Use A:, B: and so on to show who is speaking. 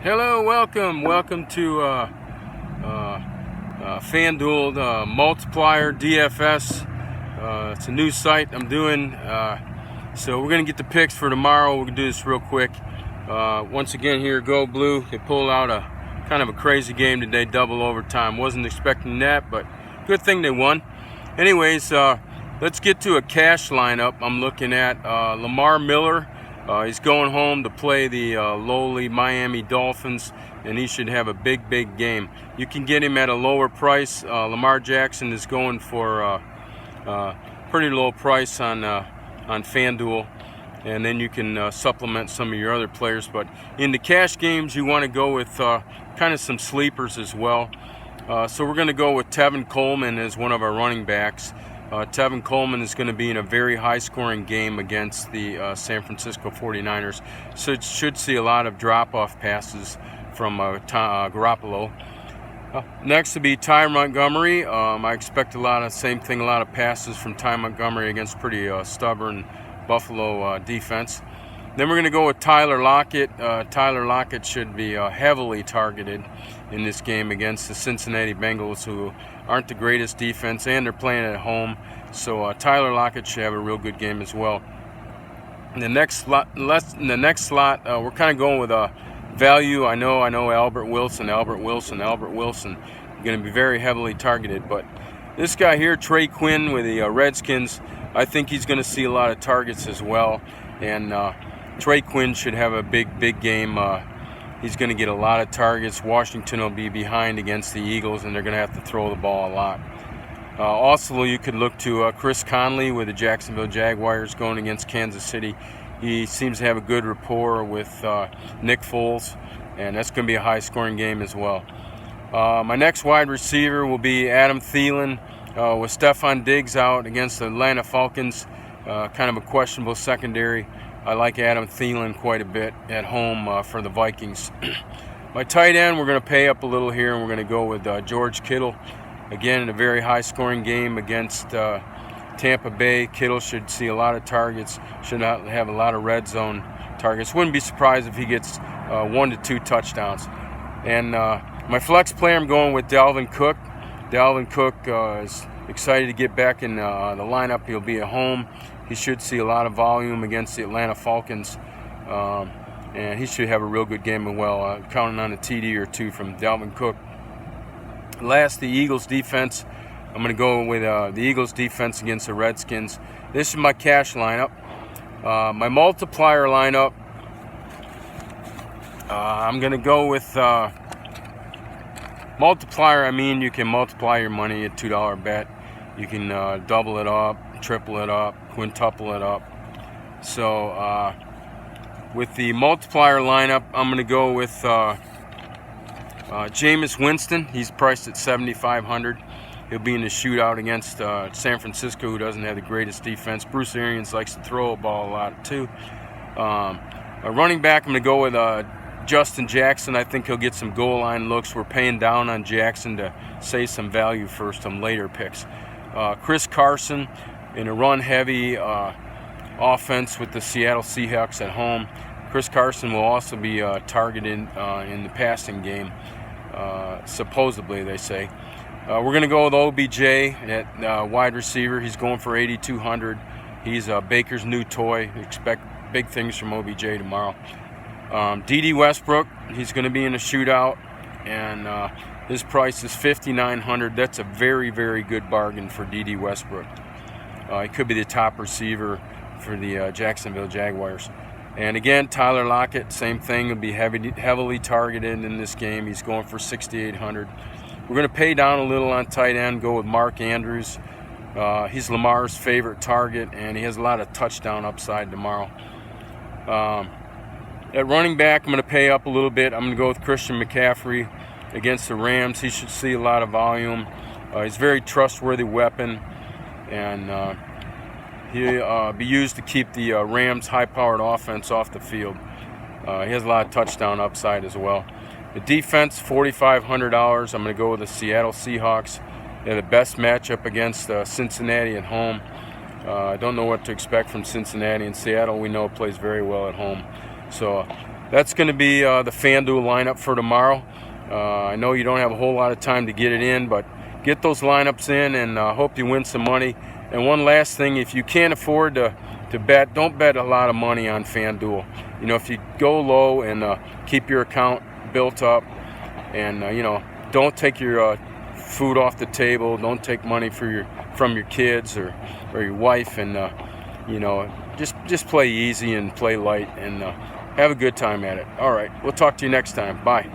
A: Hello, welcome to FanDuel Multiplier DFS. It's a new site I'm doing, so we're gonna get the picks for tomorrow. We're gonna do this real quick. Once again, here, Go Blue. They pulled out a kind of a crazy game today, double overtime. Wasn't expecting that, but good thing they won. Anyways, let's get to a cash lineup. I'm looking at Lamar Miller. He's going home to play the lowly Miami Dolphins, and he should have a big game. You can get him at a lower price. Lamar Jackson is going for pretty low price on FanDuel, and then you can supplement some of your other players. But in the cash games, you want to go with kind of some sleepers as well. So we're going to go with Tevin Coleman as one of our running backs. Tevin Coleman is going to be in a very high-scoring game against the San Francisco 49ers, so it should see a lot of drop-off passes from Garoppolo. Next to be Ty Montgomery. I expect a lot of passes from Ty Montgomery against pretty stubborn Buffalo defense. Then we're going to go with Tyler Lockett. Tyler Lockett should be heavily targeted in this game against the Cincinnati Bengals, who aren't the greatest defense, and they're playing at home. So Tyler Lockett should have a real good game as well. In the next slot, we're kind of going with a value. I know Albert Wilson, going to be very heavily targeted. But this guy here, Trey Quinn with the Redskins, I think he's going to see a lot of targets as well. And Trey Quinn should have a big game. He's going to get a lot of targets. Washington will be behind against the Eagles, and they're going to have to throw the ball a lot. Also, you could look to Chris Conley with the Jacksonville Jaguars going against Kansas City. He seems to have a good rapport with Nick Foles, and that's going to be a high-scoring game as well. My next wide receiver will be Adam Thielen with Stephon Diggs out against the Atlanta Falcons. Kind of a questionable secondary. I like Adam Thielen quite a bit at home for the Vikings. My tight end, we're going to pay up a little here, and we're going to go with George Kittle. Again, in a very high-scoring game against Tampa Bay. Kittle should see a lot of targets, should not have a lot of red zone targets. Wouldn't be surprised if he gets 1 to 2 touchdowns. And my flex player, I'm going with Dalvin Cook. Dalvin Cook is excited to get back in the lineup. He'll be at home. He should see a lot of volume against the Atlanta Falcons, and he should have a real good game as well. Counting on a TD or two from Dalvin Cook. Last, the Eagles defense. I'm going to go with the Eagles defense against the Redskins. This is my cash lineup. My multiplier lineup, I'm going to go with multiplier. I mean, you can multiply your money at $2 bet. You can double it up, triple it up, quintuple it up. So with the multiplier lineup, I'm going to go with Jameis Winston. He's priced at $7,500. He'll be in the shootout against San Francisco, who doesn't have the greatest defense. Bruce Arians likes to throw a ball a lot too. A running back, I'm going to go with Justin Jackson. I think he'll get some goal line looks. We're paying down on Jackson to save some value for some later picks. Chris Carson in a run-heavy offense with the Seattle Seahawks at home. Chris Carson will also be targeted in the passing game, supposedly, they say. We're going to go with OBJ at wide receiver. He's going for $8,200. He's Baker's new toy. Expect big things from OBJ tomorrow. D.D. Westbrook, he's going to be in a shootout, and his price is $5,900. That's a very good bargain for D.D. Westbrook. He could be the top receiver for the Jacksonville Jaguars. And again, Tyler Lockett, same thing, will be heavily targeted in this game. He's going for $6,800. We're going to pay down a little on tight end, go with Mark Andrews. He's Lamar's favorite target, and he has a lot of touchdown upside tomorrow. At running back, I'm going to pay up a little bit. I'm going to go with Christian McCaffrey against the Rams. He should see a lot of volume. He's a very trustworthy weapon, and he'll be used to keep the Rams' high-powered offense off the field. He has a lot of touchdown upside as well. The defense, $4,500. I'm going to go with the Seattle Seahawks. They're the best matchup against Cincinnati at home. I don't know what to expect from Cincinnati, and Seattle we know plays very well at home. So that's going to be the FanDuel lineup for tomorrow. I know you don't have a whole lot of time to get it in, but get those lineups in, and hope you win some money. And one last thing, if you can't afford to bet, don't bet a lot of money on FanDuel. You know, if you go low and keep your account built up, and you know, don't take your food off the table, don't take money from your kids or your wife, and you know, just play easy and play light, and have a good time at it. All right, we'll talk to you next time. Bye.